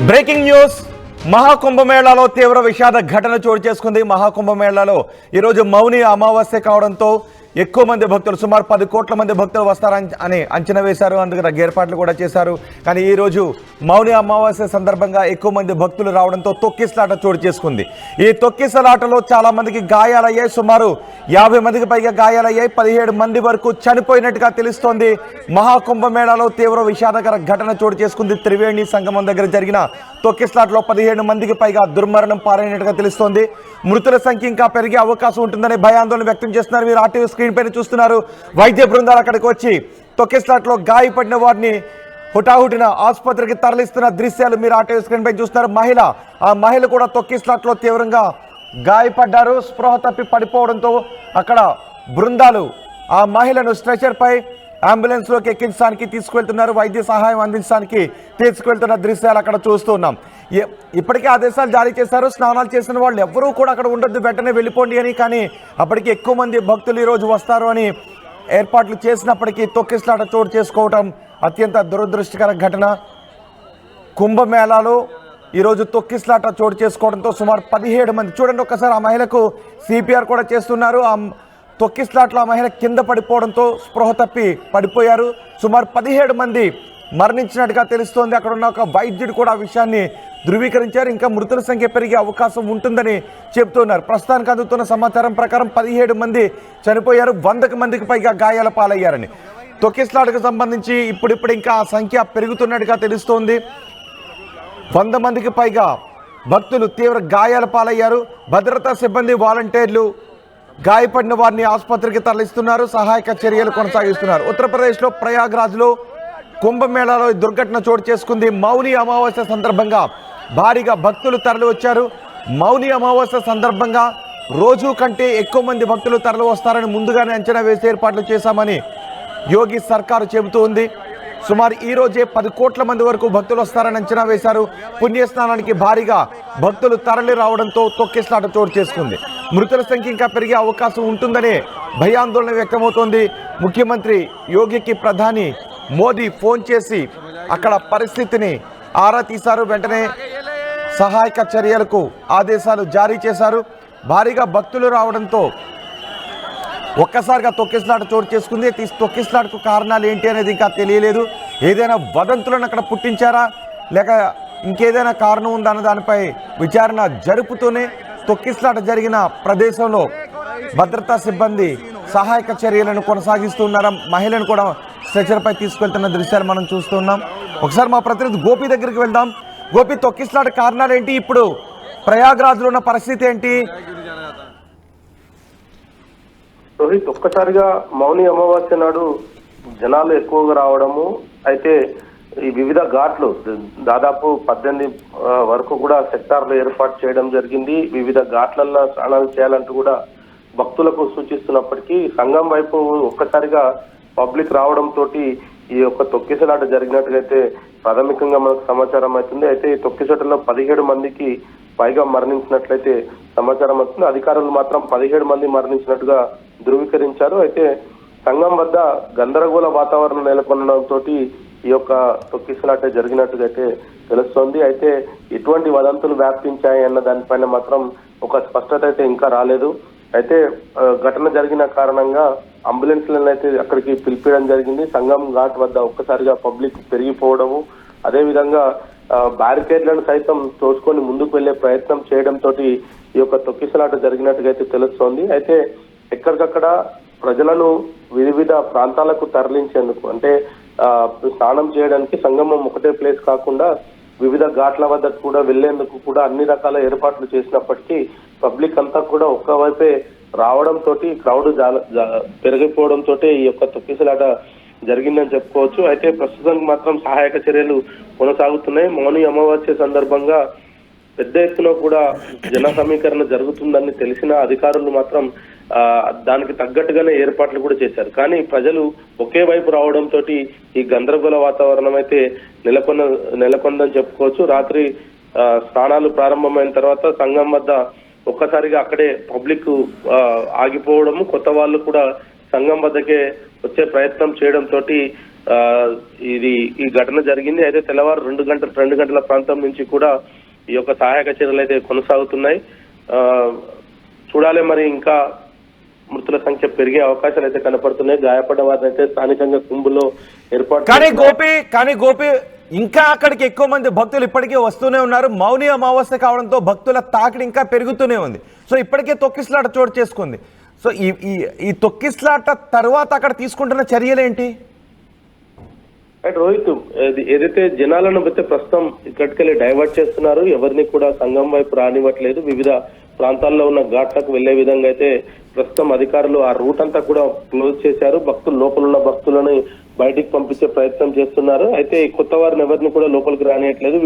Breaking news మహాకుంభమేళాలో తీవ్ర విషాద ఘటన చోటు చేసుకుంది. మహాకుంభమేళాలో ఈరోజు మౌని అమావాస్య కావడంతో ఎక్కువ మంది భక్తులు సుమారు 10 కోట్ల మంది భక్తులు వస్తారని అంచనా వేశారు. అందుకు తగ్గ ఏర్పాట్లు కూడా చేశారు. కానీ ఈరోజు మౌని అమావాస్య సందర్భంగా ఎక్కువ మంది భక్తులు రావడంతో తొక్కిసలాట చోటు చేసుకుంది. ఈ తొక్కిసలాటలో చాలా మందికి గాయాలయ్యాయి. సుమారు 50 మందికి పైగా గాయాలయ్యాయి. 17 మంది వరకు చనిపోయినట్టుగా తెలుస్తోంది. మహాకుంభమేళాలో తీవ్ర విషాదకర ఘటన చోటు చేసుకుంది. త్రివేణి సంగమం దగ్గర జరిగిన తొక్కిసలాటలో 17 మందికి పైగా దుర్మరణం పాలైనట్టుగా తెలుస్తోంది. మృతుల సంఖ్య ఇంకా పెరిగే అవకాశం ఉంటుందని భయాందోళన వ్యక్తం చేస్తున్నారు. మీరు ఆర్టీవీ స్క్రీన్ పైన చూస్తున్నారు. వైద్య బృందాలు అక్కడికి వచ్చి తొక్కిసలాటలో గాయపడిన వారిని హుటాహుటిన ఆసుపత్రికి తరలిస్తున్న దృశ్యాలు మీరు ఆర్టీవీ స్క్రీన్ పై చూస్తున్నారు. ఆ మహిళ కూడా తొక్కిసలాటలో తీవ్రంగా గాయపడ్డారు. స్పృహ తప్పి పడిపోవడంతో అక్కడ బృందాలు ఆ మహిళను స్ట్రెచర్ పై అంబులెన్స్ లోకి ఎక్కించడానికి తీసుకువెళ్తున్నారు. వైద్య సహాయం అందించడానికి తీసుకువెళ్తున్న దృశ్యాలు అక్కడ చూస్తున్నాం. ఇప్పటికే ఆదేశాలు జారీ చేశారు. స్నానాలు చేసిన వాళ్ళు ఎవరూ కూడా అక్కడ ఉండొద్దు, వెంటనే వెళ్ళిపోండి అని. కానీ అప్పటికి ఎక్కువ మంది భక్తులు ఈరోజు వస్తారు అని ఏర్పాట్లు చేసినప్పటికీ తొక్కిసలాట చోటు చేసుకోవటం అత్యంత దురదృష్టకర ఘటన. కుంభమేళాలో ఈరోజు తొక్కిసలాట చోటు చేసుకోవడంతో సుమారు 17 మంది, చూడండి ఒక్కసారి, ఆ మహిళకు సిపిఆర్ కూడా చేస్తున్నారు. ఆ తొక్కిసలాట్లో ఆ మహిళ కింద పడిపోవడంతో స్పృహ తప్పి పడిపోయారు. సుమారు 17 మంది మరణించినట్టుగా తెలుస్తోంది. అక్కడ ఉన్న ఒక వైద్యుడు కూడా ఆ విషయాన్ని ధృవీకరించారు. ఇంకా మృతుల సంఖ్య పెరిగే అవకాశం ఉంటుందని చెబుతున్నారు. ప్రస్తుతానికి అందుతున్న సమాచారం ప్రకారం 17 మంది చనిపోయారు. 100 మందికి పైగా గాయాల పాలయ్యారని. తొక్కిసలాటకు సంబంధించి ఇప్పుడు ఇంకా ఆ సంఖ్య పెరుగుతున్నట్టుగా తెలుస్తోంది. 100 మందికి పైగా భక్తులు తీవ్ర గాయాల పాలయ్యారు. భద్రతా సిబ్బంది, వాలంటీర్లు గాయపడిన వారిని ఆసుపత్రికి తరలిస్తున్నారు. సహాయక చర్యలు కొనసాగిస్తున్నారు. ఉత్తరప్రదేశ్లో ప్రయాగ్రాజ్లో కుంభమేళాలో దుర్ఘటన చోటు చేసుకుంది. మౌని అమావాస్య సందర్భంగా భారీగా భక్తులు తరలి వచ్చారు. మౌని అమావాస్య సందర్భంగా రోజు కంటే ఎక్కువ మంది భక్తులు తరలి వస్తారని ముందుగానే అంచనా వేసి ఏర్పాట్లు చేశామని యోగి సర్కారు చెబుతూ ఉంది. సుమారు ఈ రోజే 10 కోట్ల మంది వరకు భక్తులు వస్తారని అంచనా వేశారు. పుణ్యస్నానానికి భారీగా భక్తులు తరలి రావడంతో తొక్కిసలాట చోటు చేసుకుంది. మృతుల సంఖ్య ఇంకా పెరిగే అవకాశం ఉంటుందనే భయాందోళన వ్యక్తమవుతోంది. ముఖ్యమంత్రి యోగికి ప్రధాని మోదీ ఫోన్ చేసి అక్కడ పరిస్థితిని ఆరా తీశారు. వెంటనే సహాయక చర్యలకు ఆదేశాలు జారీ చేశారు. భారీగా భక్తులు రావడంతో ఒక్కసారిగా తొక్కిసలాట చోటు చేసుకుంది. తొక్కిసలాటకు కారణాలు ఏంటి అనేది ఇంకా తెలియలేదు. ఏదైనా వదంతులను అక్కడ పుట్టించారా లేక ఇంకేదైనా కారణం ఉందా అన్న దానిపై విచారణ జరుపుతూనే తొక్కిసలాట జరిగిన ప్రదేశంలో భద్రతా సిబ్బంది సహాయక చర్యలను కొనసాగిస్తున్నారా. మహిళను కూడా స్ట్రెచర్ పై తీసుకెళ్తున్న దృశ్యాలు మనం చూస్తున్నాం. ఒకసారి మా ప్రతినిధి గోపి దగ్గరికి వెళ్దాం. గోపి, తొక్కిసలాట కారణాలు ఏంటి, ఇప్పుడు ప్రయాగ్రాజ్లో ఉన్న పరిస్థితి ఏంటి? రోహిత్, ఒక్కసారిగా మౌని అమావాస్య నాడు జనాలు ఎక్కువగా రావడము, అయితే ఈ వివిధ ఘాట్లు దాదాపు 18 వరకు కూడా సెక్టార్లు ఏర్పాటు చేయడం జరిగింది. వివిధ ఘాట్లలో స్నానాలు చేయాలంటూ కూడా భక్తులకు సూచిస్తున్నప్పటికీ సంఘం వైపు ఒక్కసారిగా పబ్లిక్ రావడంతో ఈ యొక్క తొక్కిసలాట జరిగినట్టుగైతే ప్రాథమికంగా మనకు సమాచారం అవుతుంది. అయితే ఈ తొక్కిసలాటలో 17 మందికి పైగా మరణించినట్లయితే సమాచారం అవుతుంది. అధికారులు మాత్రం 17 మంది మరణించినట్టుగా ధృవీకరించారు. అయితే సంఘం వద్ద గందరగోళ వాతావరణం నెలకొనడంతో ఈ యొక్క తొక్కిసలాట జరిగినట్టుగా అయితే తెలుస్తోంది. అయితే ఎటువంటి వదంతులు వ్యాప్తించాయి అన్న దానిపైన మాత్రం ఒక స్పష్టత అయితే ఇంకా రాలేదు. అయితే ఘటన జరిగిన కారణంగా అంబులెన్స్లను అయితే అక్కడికి పిలిపించడం జరిగింది. సంగం ఘాట్ వద్ద ఒక్కసారిగా పబ్లిక్ పెరిగిపోవడము, అదేవిధంగా బ్యారికేడ్లను సైతం తోసుకొని ముందుకు వెళ్లే ప్రయత్నం చేయడంతో ఈ యొక్క తొక్కిసలాట జరిగినట్టుగా అయితే తెలుస్తోంది. అయితే ఎక్కడికక్కడ ప్రజలను వివిధ ప్రాంతాలకు తరలించేందుకు, అంటే స్నానం చేయడానికి సంగమం ఒకటే ప్లేస్ కాకుండా వివిధ ఘాట్ల వద్ద కూడా వెళ్లేందుకు కూడా అన్ని రకాల ఏర్పాట్లు చేసినప్పటికీ పబ్లిక్ అంతా కూడా ఒక్కవైపే రావడంతో క్రౌడ్ పెరిగిపోవడంతో ఈ యొక్క తొక్కిసలాట జరిగిందని చెప్పుకోవచ్చు. అయితే ప్రస్తుతం మాత్రం సహాయక చర్యలు కొనసాగుతున్నాయి. మౌని అమావాస్య సందర్భంగా పెద్ద ఎత్తున కూడా జన సమీకరణ జరుగుతుందని తెలిసిన అధికారులు మాత్రం దానికి తగ్గట్టుగానే ఏర్పాట్లు కూడా చేశారు. కానీ ప్రజలు ఒకే వైపు రావడంతో ఈ గందరగోళ వాతావరణం అయితే నెలకొందని చెప్పుకోవచ్చు. రాత్రి స్నానాలు ప్రారంభమైన తర్వాత సంఘం వద్ద ఒక్కసారిగా అక్కడే పబ్లిక్ ఆగిపోవడము, కొత్త వాళ్ళు కూడా సంఘం వద్దకే వచ్చే ప్రయత్నం చేయడంతో ఆ, ఈ ఘటన జరిగింది. అయితే తెల్లవారు 2 గంటల ప్రాంతం నుంచి కూడా ఈ యొక్క సహాయక చర్యలు అయితే కొనసాగుతున్నాయి. చూడాలి మరి ఇంకా మృతుల సంఖ్య పెరిగే అవకాశాలు అయితే కనపడుతున్నాయి. గాయపడ్డ వారిని అయితే స్థానికంగా కుంభలో ఏర్పాటు కానీ గోపి ఇంకా అక్కడికి ఎక్కువ మంది భక్తులు ఇప్పటికే వస్తూనే ఉన్నారు. మౌని అమావాస్య కావడంతో భక్తుల తాకిడి ఇంకా పెరుగుతూనే ఉంది. సో ఇప్పటికే తొక్కిసలాట చోటు చేసుకుంది. సో ఈ తొక్కిసలాట తర్వాత అక్కడ తీసుకుంటున్న చర్యలేంటి? అండ్ రోహిత్, ఏదైతే జనాలను బట్టి ప్రస్తుతం ఇక్కడికెళ్ళి డైవర్ట్ చేస్తున్నారు, ఎవరిని కూడా సంఘం వైపు రానివ్వట్లేదు. వివిధ ప్రాంతాల్లో ఉన్న ఘాట్లకు వెళ్లే విధంగా అయితే ప్రస్తుతం అధికారులు ఆ రూట్ అంతా కూడా క్లోజ్ చేశారు. భక్తులు లోపల ఉన్న భక్తులను బయటికి పంపించే ప్రయత్నం చేస్తున్నారు. అయితే కొత్త వారిని ఎవరిని కూడా లోపలికి రానియట్లేదు.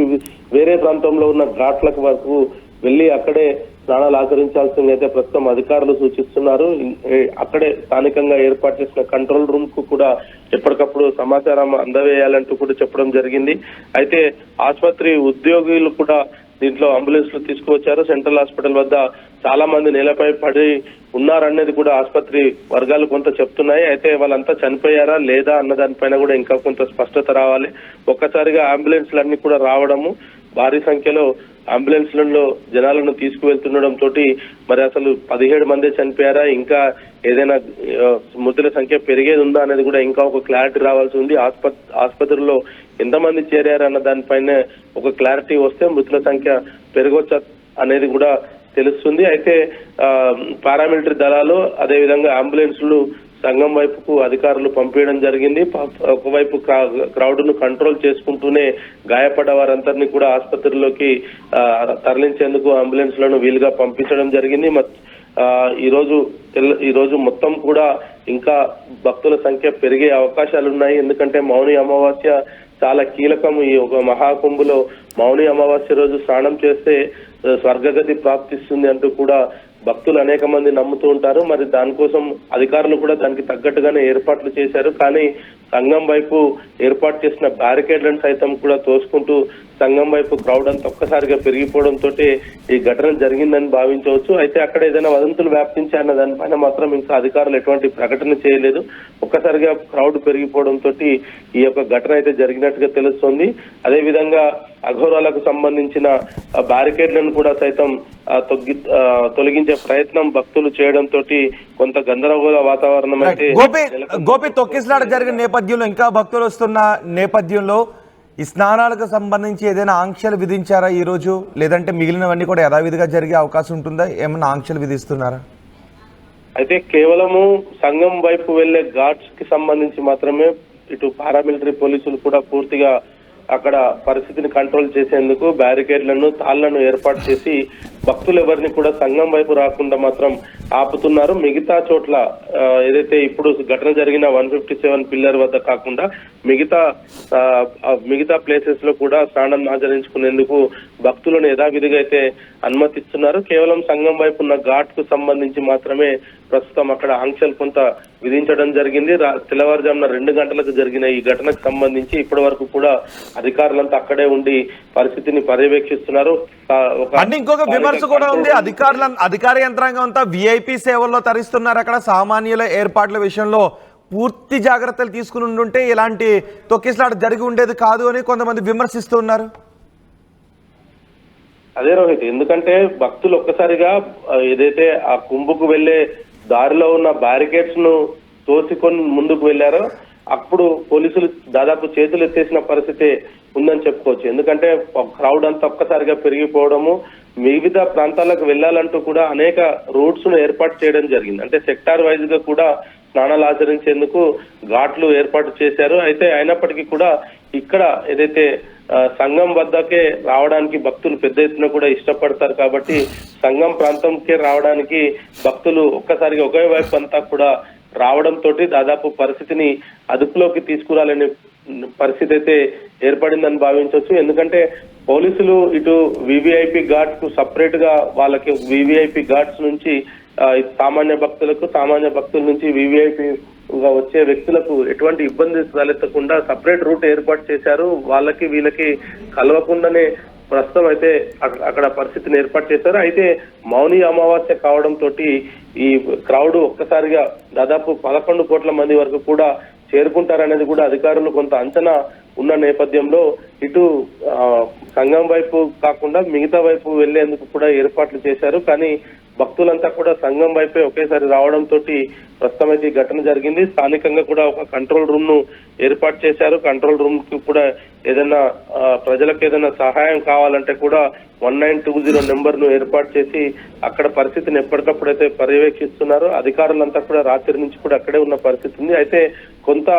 వేరే ప్రాంతంలో ఉన్న ఘాట్లకు వరకు వెళ్లి అక్కడే స్నానాలు ఆచరించాల్సింది అయితే ప్రస్తుతం అధికారులు సూచిస్తున్నారు. అక్కడే స్థానికంగా ఏర్పాటు చేసిన కంట్రోల్ రూమ్ కు కూడా ఎప్పటికప్పుడు సమాచారం అందవేయాలంటూ కూడా చెప్పడం జరిగింది. అయితే ఆసుపత్రి ఉద్యోగులు కూడా దీంట్లో అంబులెన్స్లు తీసుకువచ్చారు. సెంట్రల్ హాస్పిటల్ వద్ద చాలా మంది నేలపై పడి ఉన్నారనేది కూడా ఆసుపత్రి వర్గాలు కొంత చెప్తున్నాయి. అయితే వాళ్ళంతా చనిపోయారా లేదా అన్న దానిపైన కూడా ఇంకా కొంత స్పష్టత రావాలి. ఒక్కసారిగా అంబులెన్స్లన్నీ కూడా రావడము, భారీ సంఖ్యలో అంబులెన్స్లలో జనాలను తీసుకువెళ్తుండడం తోటి మరి అసలు 17 మంది చనిపోయారా, ఇంకా ఏదైనా మృతుల సంఖ్య పెరిగేది ఉందా అనేది కూడా ఇంకా ఒక క్లారిటీ రావాల్సి ఉంది. ఆసుపత్రిలో ఎంతమంది చేరారు అన్న దానిపైన ఒక క్లారిటీ వస్తే మృతుల సంఖ్య పెరగొచ్చా అనేది కూడా తెలుస్తుంది. అయితే పారామిలిటరీ దళాలు అదేవిధంగా అంబులెన్స్లు సంఘం వైపుకు అధికారులు పంపించడం జరిగింది. ఒకవైపు క్రౌడ్ ను కంట్రోల్ చేసుకుంటూనే గాయపడ్డ వారందరినీ కూడా ఆసుపత్రిలోకి తరలించేందుకు అంబులెన్స్ లను వీలుగా పంపించడం జరిగింది. ఈ రోజు మొత్తం కూడా ఇంకా భక్తుల సంఖ్య పెరిగే అవకాశాలు ఉన్నాయి. ఎందుకంటే మౌని అమావాస్య చాలా కీలకం. ఈ ఒక మహాకుంభలో మౌని అమావాస్య రోజు స్నానం చేస్తే స్వర్గగతి ప్రాప్తిస్తుంది అంటూ కూడా భక్తులు అనేక మంది నమ్ముతూ ఉంటారు. మరి దానికోసం అధికారులు కూడా దానికి తగ్గట్టుగానే ఏర్పాట్లు చేశారు. కానీ సంఘం వైపు ఏర్పాటు చేసిన బ్యారికేడ్లను సైతం కూడా తోసుకుంటూ సంఘం వైపు క్రౌడ్ అంతా ఒక్కసారిగా పెరిగిపోవడంతో ఈ ఘటన జరిగిందని భావించవచ్చు. అయితే అక్కడ ఏదైనా వదంతులు వ్యాప్తించాయన్న దానిపైన మాత్రం ఇంకా అధికారులు ఎటువంటి ప్రకటన చేయలేదు. ఒక్కసారిగా క్రౌడ్ పెరిగిపోవడంతో ఈ యొక్క ఘటన అయితే జరిగినట్టుగా తెలుస్తోంది. అదేవిధంగా అఘోరాలకు సంబంధించిన బ్యారికేడ్లను కూడా సైతం తొలగించే ప్రయత్నం భక్తులు చేయడంతో కొంత గందరగోళ వాతావరణం అయితే గోపి తొక్కిసలాట జరిగిన నేపథ్యంలో ఇంకా భక్తులు వస్తున్న నేపథ్యంలో ఈ స్నానాలకు సంబంధించి ఏదైనా ఆంక్షలు విధించారా ఈ రోజు, లేదంటే మిగిలినవన్నీ కూడా యథావిధిగా జరిగే అవకాశం ఉంటుందా? ఏమన్నా ఆంక్షలు విధిస్తున్నారా? అయితే కేవలము సంఘం వైపు వెళ్లే ఘాట్స్ కి సంబంధించి మాత్రమే ఇటు పారామిలిటరీ పోలీసులు కూడా పూర్తిగా అక్కడ పరిస్థితిని కంట్రోల్ చేసేందుకు బ్యారికేడ్లను తాళ్లను ఏర్పాటు చేసి భక్తులు ఎవరిని కూడా సంఘం వైపు రాకుండా మాత్రం ఆపుతున్నారు. మిగతా చోట్ల ఏదైతే ఇప్పుడు ఘటన జరిగిన 157 పిల్లర్ వద్ద కాకుండా మిగతా ప్లేసెస్ లో కూడా స్నానం ఆచరించుకునేందుకు భక్తులను యథావిధిగా అయితే అనుమతిస్తున్నారు. కేవలం సంఘం వైపు ఉన్న ఘాట్ కు సంబంధించి మాత్రమే ప్రస్తుతం అక్కడ ఆంక్షలు కొంత విధించడం జరిగింది. తెల్లవారుజామున 2 గంటలకు జరిగిన ఈ ఘటనకు సంబంధించి ఇప్పటి వరకు కూడా అధికారులంతా అక్కడే ఉండి పరిస్థితిని పర్యవేక్షిస్తున్నారు. ఇంకొక విమర్శ కూడా ఉంది, అధికార యంత్రాంగం అంతా VIP సేవల్లో తరిస్తున్నారు. అక్కడ సామాన్యుల ఏర్పాట్ల విషయంలో పూర్తి జాగ్రత్తలు తీసుకుని ఉండుంటే ఇలాంటి తొక్కిసలాట జరిగి ఉండేది కాదు అని కొంతమంది విమర్శిస్తున్నారు. అదే రోహిత్, ఎందుకంటే భక్తులు ఒక్కసారిగా ఏదైతే ఆ కుంభకు వెళ్లే దారిలో ఉన్న బ్యారికేడ్స్ ను తోసికొని ముందుకు వెళ్లారో అప్పుడు పోలీసులు దాదాపు చేతులు ఎత్తేసిన పరిస్థితి ఉందని చెప్పుకోవచ్చు. ఎందుకంటే క్రౌడ్ అంతా ఒక్కసారిగా పెరిగిపోవడము, వివిధ ప్రాంతాలకు వెళ్లాలంటూ కూడా అనేక రూట్స్ ను ఏర్పాటు చేయడం జరిగింది. అంటే సెక్టార్ వైజ్ గా కూడా స్నానాలు ఆచరించేందుకు ఘాట్లు ఏర్పాటు చేశారు. అయితే అయినప్పటికీ కూడా ఇక్కడ ఏదైతే సంఘం వద్దకే రావడానికి భక్తులు పెద్ద ఎత్తున కూడా ఇష్టపడతారు కాబట్టి సంఘం ప్రాంతంకే రావడానికి భక్తులు ఒక్కసారిగా ఒకే వైపు అంతా కూడా రావడంతో దాదాపు పరిస్థితిని అదుపులోకి తీసుకురాలనే పరిస్థితి అయితే ఏర్పడిందని భావించవచ్చు. ఎందుకంటే పోలీసులు ఇటు VVIP ఘాట్స్ కు సపరేట్ గా వాళ్ళకి VVIP ఘాట్స్ నుంచి సామాన్య భక్తుల నుంచి VVIP గా వచ్చే వ్యక్తులకు ఎటువంటి ఇబ్బంది తలెత్తకుండా సపరేట్ రూట్ ఏర్పాటు చేశారు. వాళ్ళకి వీళ్ళకి కలవకుండానే ప్రస్తుతం అయితే అక్కడ పరిస్థితిని ఏర్పాటు చేశారు. అయితే మౌని అమావాస్య కావడంతో ఈ క్రౌడ్ ఒక్కసారిగా దాదాపు 11 కోట్ల మంది వరకు కూడా చేరుకుంటారనేది కూడా అధికారులు కొంత అంచనా ఉన్న నేపథ్యంలో ఇటు సంఘం వైపు కాకుండా మిగతా వైపు వెళ్లేందుకు కూడా ఏర్పాట్లు చేశారు. కానీ భక్తులంతా కూడా సంఘం వైపే ఒకేసారి రావడంతో ప్రస్తుతం అయితే ఈ ఘటన జరిగింది. స్థానికంగా కూడా ఒక కంట్రోల్ రూమ్ ను ఏర్పాటు చేశారు. కంట్రోల్ రూమ్ కి కూడా ఏదైనా ప్రజలకు ఏదైనా సహాయం కావాలంటే కూడా 1920 నెంబర్ ను ఏర్పాటు చేసి అక్కడ పరిస్థితిని ఎప్పటికప్పుడు అయితే పర్యవేక్షిస్తున్నారు. అధికారులంతా కూడా రాత్రి నుంచి కూడా అక్కడే ఉన్న పరిస్థితి ఉంది. అయితే కొంత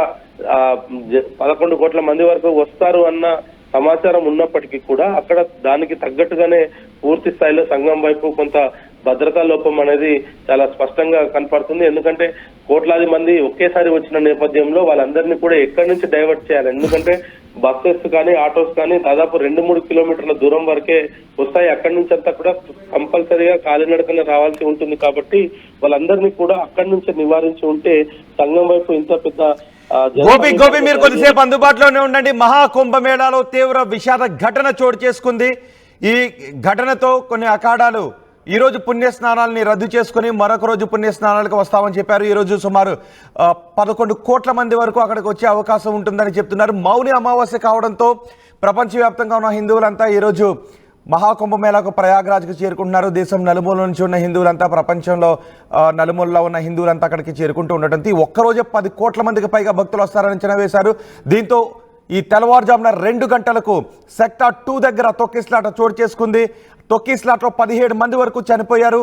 11 కోట్ల మంది వరకు వస్తారు అన్న సమాచారం ఉన్నప్పటికీ కూడా అక్కడ దానికి తగ్గట్టుగానే పూర్తి స్థాయిలో సంఘం వైపు కొంత భద్రతా లోపం అనేది చాలా స్పష్టంగా కనపడుతుంది. ఎందుకంటే కోట్లాది మంది ఒకేసారి వచ్చిన నేపథ్యంలో వాళ్ళందరినీ కూడా ఎక్కడి నుంచి డైవర్ట్ చేయాలి. ఎందుకంటే బస్సెస్ కానీ ఆటోస్ కానీ దాదాపు 2-3 కిలోమీటర్ల దూరం వరకే వస్తాయి. అక్కడి నుంచి అంతా కూడా కంపల్సరీగా కాలినడకన రావాల్సి ఉంటుంది. కాబట్టి వాళ్ళందరినీ కూడా అక్కడి నుంచి నివారించి ఉంటే సంఘం వైపు ఇంత పెద్ద గోపి మీరు కొద్దిసేపు అందుబాటులోనే ఉండండి. మహాకుంభమేళాలో తీవ్ర విషాద ఘటన చోటు చేసుకుంది. ఈ ఘటనతో కొన్ని అఖాడాలు ఈ రోజు పుణ్యస్నానాలని రద్దు చేసుకుని మరొక రోజు పుణ్యస్నానాలకు వస్తామని చెప్పారు. ఈ రోజు సుమారు 11 కోట్ల మంది వరకు అక్కడికి వచ్చే అవకాశం ఉంటుందని చెప్తున్నారు. మౌని అమావాస్య కావడంతో ప్రపంచవ్యాప్తంగా ఉన్న హిందువులంతా ఈరోజు మహాకుంభమేళాకు ప్రయాగ్రాజ్కు చేరుకుంటున్నారు. దేశం నలుమూల నుంచి ఉన్న హిందువులంతా, ప్రపంచంలో నలుమూలలో ఉన్న హిందువులంతా అక్కడికి చేరుకుంటూ ఉండటంతో ఒక్కరోజే 10 కోట్ల మందికి పైగా భక్తులు వస్తారని అంచనా వేశారు. దీంతో ఈ తెల్లవారుజామున 2 గంటలకు సెక్టార్ 2 దగ్గర తొక్కిస్లాట చోటు చేసుకుంది. తొక్కిస్లాట్లో 17 మంది వరకు చనిపోయారు.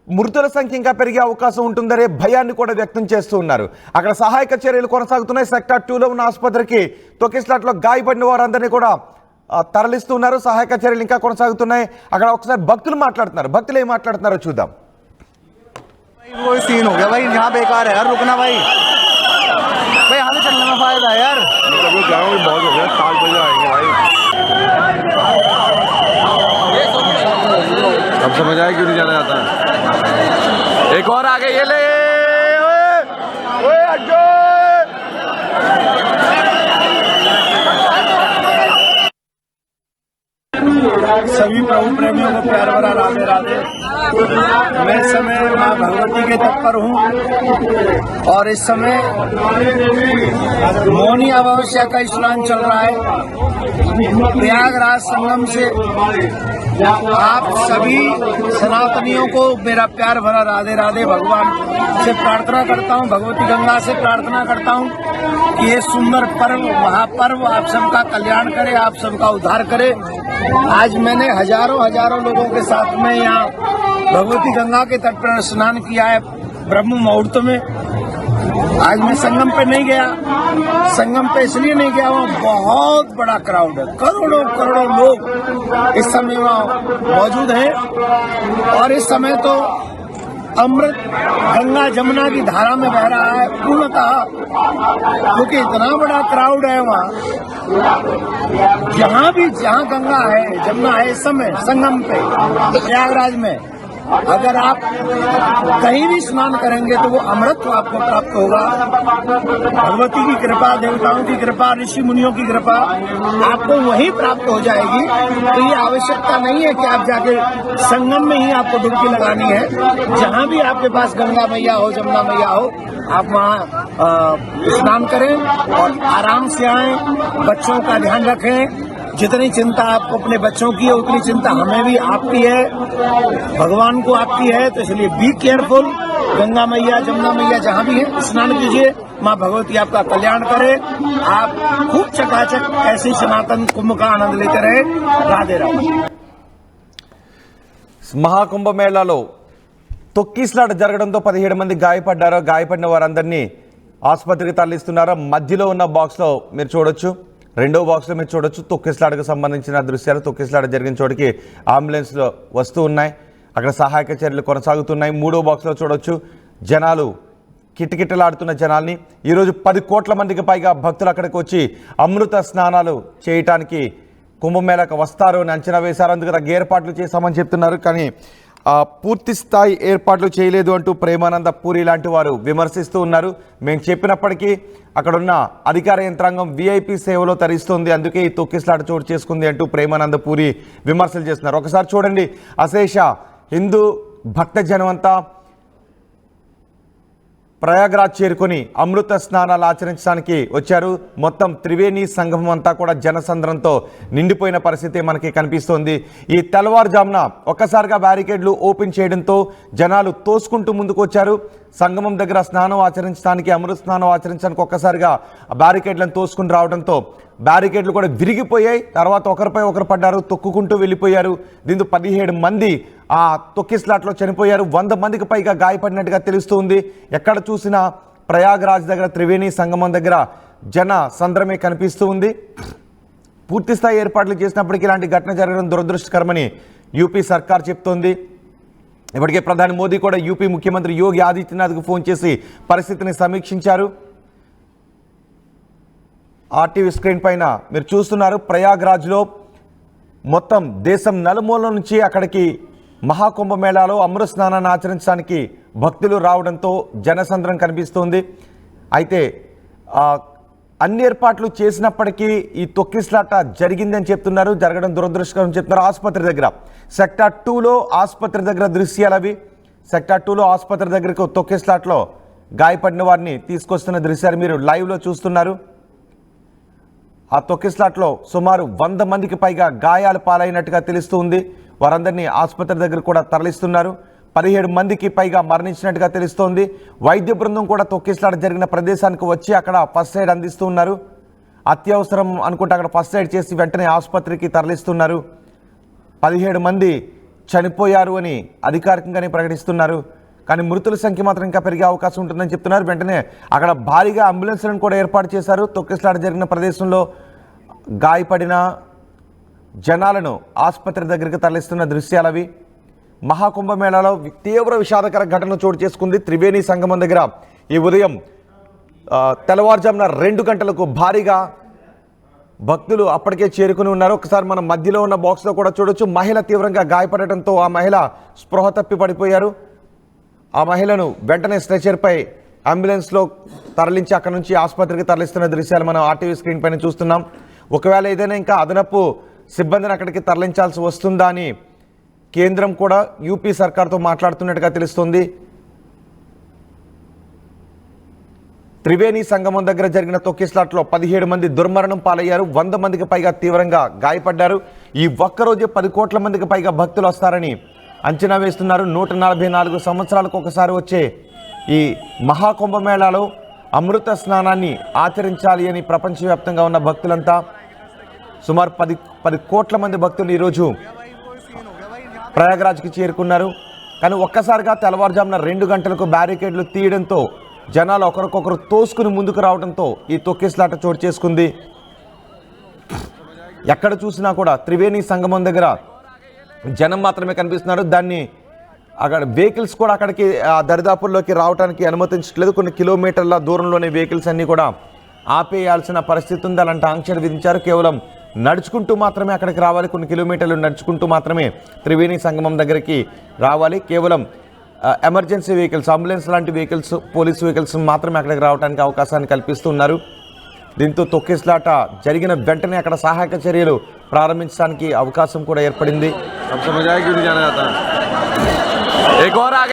మృతుల సంఖ్య ఇంకా పెరిగే అవకాశం ఉంటుందనే భయాన్ని కూడా వ్యక్తం చేస్తూ ఉన్నారు. అక్కడ సహాయక చర్యలు కొనసాగుతున్నాయి. సెక్టార్ 2లో ఉన్న ఆసుపత్రికి తొక్కిస్లాట్లో గాయపడిన వారందరినీ కూడా తరలిస్తున్నారు. సహాయక చర్యలు ఇంకా కొనసాగుతున్నాయి. అక్కడ ఒకసారి భక్తులు మాట్లాడుతున్నారు. భక్తులు ఏం మాట్లాడుతున్నారో చూద్దాం. वही सीन हो गया भाई, यहाँ बेकार है यार, रुकना भाई यहाँ से चलने में फायदा है यार। गाँव में बहुत हो गया, 7 बजे आएंगे भाई। अब समझ आया क्यों नहीं जाना जाता है। एक और आगे ये ले सभी प्रभु प्रेमियों को प्यार भरा राधे राधे। मैं इस समय माँ भगवती के तट पर हूँ और इस समय मौनी अमावस्या का स्नान चल रहा है। प्रयागराज संगम से आप सभी सनातनियों को मेरा प्यार भरा राधे राधे। भगवान से प्रार्थना करता हूँ, भगवती गंगा से प्रार्थना करता हूँ कि ये सुंदर पर्व, महापर्व आप सबका कल्याण करे, आप सबका उद्धार करे। आज मैंने हजारों लोगों के साथ में यहाँ भगवती गंगा के तट पर स्नान किया है ब्रह्म मुहूर्त में। आज मैं संगम पे नहीं गया, संगम पे इसलिए नहीं गया, वहाँ बहुत बड़ा क्राउड है, करोड़ों लोग इस समय वहाँ मौजूद हैं। और इस समय तो अमृत गंगा जमुना की धारा में बह रहा है पूर्णतः, क्योंकि इतना बड़ा क्राउड है वहाँ। जहाँ गंगा है, जमुना है, इस समय संगम पे प्रयागराज में अगर आप कहीं भी स्नान करेंगे तो वो अमृत आपको प्राप्त होगा। भगवती की कृपा, देवताओं की कृपा, ऋषि मुनियों की कृपा आपको वहीं प्राप्त हो जाएगी। तो ये आवश्यकता नहीं है कि आप जाके संगम में ही आपको डुबकी लगानी है। जहाँ भी आपके पास गंगा मैया हो, जमुना मैया हो, आप वहाँ स्नान करें और आराम से आएं। बच्चों का ध्यान रखें। जितनी चिंता आपको अपने बच्चों की है उतनी चिंता हमें भी आपकी है, भगवान को आपकी है। तो इसलिए बी केयरफुल। गंगा मैया, जमुना मैया जहाँ भी है स्नान कीजिए। माँ भगवती आपका कल्याण करे। आप खूब चकाचक ऐसे सनातन कुंभ का आनंद लेते रहे। राधे राधे। మహాకుంభమేళాలో తొక్కిస్లాట జరగడంతో 17 మంది గాయపడ్డారు. గాయపడిన వారందరినీ ఆసుపత్రికి తరలిస్తున్నారు. మధ్యలో ఉన్న బాక్స్లో మీరు చూడొచ్చు, రెండో బాక్స్లో మీరు చూడొచ్చు తొక్కిస్లాటకు సంబంధించిన దృశ్యాలు. తొక్కిస్లాట జరిగిన చోటికి అంబులెన్స్లో వస్తూ ఉన్నాయి. అక్కడ సహాయక చర్యలు కొనసాగుతున్నాయి. మూడో బాక్స్లో చూడొచ్చు జనాలు, కిటకిటలాడుతున్న జనాల్ని. ఈరోజు 10 కోట్ల మందికి పైగా భక్తులు అక్కడికి వచ్చి అమృత స్నానాలు చేయటానికి కుంభమేళాకు వస్తారు అని అంచనా వేశారు. అందుకు తగ్గ ఏర్పాట్లు చేశామని చెప్తున్నారు. కానీ పూర్తి స్థాయి ఏర్పాట్లు చేయలేదు అంటూ ప్రేమానంద పూరి లాంటి వారు విమర్శిస్తూ ఉన్నారు. మేము చెప్పినప్పటికీ అక్కడున్న అధికార యంత్రాంగం VIP సేవలో తరిస్తుంది, అందుకే ఈ తొక్కిస్లాట చోటు చేసుకుంది అంటూ ప్రేమానంద పూరి విమర్శలు చేస్తున్నారు. ఒకసారి చూడండి, అశేష హిందూ భక్త జనం అంతా ప్రయాగ్రాజ్ చేరుకొని అమృత స్నానాలు ఆచరించడానికి వచ్చారు. మొత్తం త్రివేణి సంగమం అంతా కూడా జనసంద్రంతో నిండిపోయిన పరిస్థితి మనకి కనిపిస్తోంది. ఈ తెల్లవారుజామున ఒక్కసారిగా బ్యారికేడ్లు ఓపెన్ చేయడంతో జనాలు తోసుకుంటూ ముందుకు వచ్చారు. సంగమం దగ్గర స్నానం ఆచరించడానికి, అమృత స్నానం ఆచరించడానికి ఒక్కసారిగా బ్యారికేడ్లను తోసుకుని రావడంతో బ్యారికేడ్లు కూడా విరిగిపోయాయి. తర్వాత ఒకరిపై ఒకరు పడ్డారు, తొక్కుకుంటూ వెళ్ళిపోయారు. దీంతో 17 మంది ఆ తొక్కిస్లాట్లో చనిపోయారు. 100 మందికి పైగా గాయపడినట్టుగా తెలుస్తుంది. ఎక్కడ చూసినా ప్రయాగ్రాజ్ దగ్గర, త్రివేణి సంగమం దగ్గర జన సంద్రమే కనిపిస్తూ ఉంది. పూర్తిస్థాయి ఏర్పాట్లు చేసినప్పటికీ ఇలాంటి ఘటన జరగడం దురదృష్టకరమని యూపీ సర్కార్ చెప్తోంది. ఇప్పటికే ప్రధాని మోదీ కూడా యూపీ ముఖ్యమంత్రి యోగి ఆదిత్యనాథ్కు ఫోన్ చేసి పరిస్థితిని సమీక్షించారు. ఆర్టీవీ స్క్రీన్ పైన మీరు చూస్తున్నారు. ప్రయాగ్రాజ్లో మొత్తం దేశం నలుమూలల నుంచి అక్కడికి మహాకుంభమేళాలో అమృత స్నానాన్ని ఆచరించడానికి భక్తులు రావడంతో జనసంద్రం కనిపిస్తోంది. అయితే అన్ని ఏర్పాట్లు చేసినప్పటికీ ఈ తొక్కిస్లాట జరిగిందని చెప్తున్నారు. జరగడం దురదృష్టకరం చెప్తున్నారు. ఆసుపత్రి దగ్గర సెక్టార్ 2లో ఆసుపత్రి దగ్గర దృశ్యాలు అవి. సెక్టార్ 2లో ఆసుపత్రి దగ్గరకు తొక్కిస్లాట్లో గాయపడిన వారిని తీసుకొస్తున్న దృశ్యాలు మీరు లైవ్లో చూస్తున్నారు. ఆ తొక్కిస్లాట్లో సుమారు 100 మందికి పైగా గాయాలు పాలైనట్టుగా తెలుస్తుంది. వారందరినీ ఆసుపత్రి దగ్గర కూడా తరలిస్తున్నారు. 17 మందికి పైగా మరణించినట్టుగా తెలుస్తోంది. వైద్య బృందం కూడా తొక్కిస్లాట జరిగిన ప్రదేశానికి వచ్చి అక్కడ ఫస్ట్ ఎయిడ్ అందిస్తూ ఉన్నారు. అత్యవసరం అనుకుంటే అక్కడ ఫస్ట్ ఎయిడ్ చేసి వెంటనే ఆసుపత్రికి తరలిస్తున్నారు. 17 మంది చనిపోయారు అని అధికారికంగానే ప్రకటిస్తున్నారు. కానీ మృతుల సంఖ్య మాత్రం ఇంకా పెరిగే అవకాశం ఉంటుందని చెప్తున్నారు. వెంటనే అక్కడ భారీగా అంబులెన్స్లను కూడా ఏర్పాటు చేశారు. తొక్కిస్లాట జరిగిన ప్రదేశంలో గాయపడిన జనాలను ఆసుపత్రి దగ్గరికి తరలిస్తున్న దృశ్యాలు అవి. మహాకుంభమేళాలో తీవ్ర విషాదకర ఘటన చోటు చేసుకుంది. త్రివేణి సంగమం దగ్గర ఈ ఉదయం తెల్లవారుజామున 2 గంటలకు భారీగా భక్తులు అప్పటికే చేరుకుని ఉన్నారు. ఒకసారి మనం మధ్యలో ఉన్న బాక్స్లో కూడా చూడొచ్చు. మహిళ తీవ్రంగా గాయపడటంతో ఆ మహిళ స్పృహ తప్పి పడిపోయారు. ఆ మహిళను వెంటనే స్ట్రెచర్పై అంబులెన్స్లో తరలించి అక్కడ నుంచి ఆసుపత్రికి తరలిస్తున్న దృశ్యాలు మనం ఆర్టీవీ స్క్రీన్ పైన చూస్తున్నాం. ఒకవేళ ఏదైనా ఇంకా అదనపు సిబ్బందిని అక్కడికి తరలించాల్సి వస్తుందా అని కేంద్రం కూడా యూపీ సర్కార్తో మాట్లాడుతున్నట్టుగా తెలుస్తుంది. త్రివేణి సంగమం దగ్గర జరిగిన తొక్కిస్లాట్లో 17 మంది దుర్మరణం పాలయ్యారు. 100 మందికి పైగా తీవ్రంగా గాయపడ్డారు. ఈ ఒక్కరోజే 10 కోట్ల మందికి పైగా భక్తులు వస్తారని అంచనా వేస్తున్నారు. 144 సంవత్సరాలకు ఒకసారి వచ్చే ఈ మహాకుంభమేళాలో అమృత స్నానాన్ని ఆచరించాలి అని ప్రపంచవ్యాప్తంగా ఉన్న భక్తులంతా సుమారు 10 కోట్ల మంది భక్తులు ఈరోజు ప్రయాగ్రాజ్కి చేరుకున్నారు. కానీ ఒక్కసారిగా తెల్లవారుజామున 2 గంటలకు బ్యారికేడ్లు తీయడంతో జనాలు ఒకరికొకరు తోసుకుని ముందుకు రావడంతో ఈ తొక్కిస్లాట చోటు చేసుకుంది. ఎక్కడ చూసినా కూడా త్రివేణి సంగమం దగ్గర జనం మాత్రమే కనిపిస్తున్నారు. దాన్ని అక్కడ వెహికల్స్ కూడా అక్కడికి దరిదాపుల్లోకి రావడానికి అనుమతించట్లేదు. కొన్ని కిలోమీటర్ల దూరంలోనే వెహికల్స్ అన్నీ కూడా ఆపేయాల్సిన పరిస్థితి ఉంది. అలాంటి ఆంక్షలు విధించారు. కేవలం నడుచుకుంటూ మాత్రమే అక్కడికి రావాలి. కొన్ని కిలోమీటర్లు నడుచుకుంటూ మాత్రమే త్రివేణి సంగమం దగ్గరికి రావాలి. కేవలం ఎమర్జెన్సీ వెహికల్స్, అంబులెన్స్ లాంటి వెహికల్స్, పోలీస్ వెహికల్స్ మాత్రమే అక్కడికి రావడానికి అవకాశాన్ని కల్పిస్తున్నారు. దీంతో తొక్కిస్లాట జరిగిన వెంటనే అక్కడ సహాయక చర్యలు ప్రారంభించడానికి అవకాశం కూడా ఏర్పడింది. अब समझ आया क्यों नहीं जाना जाता। एक और आगे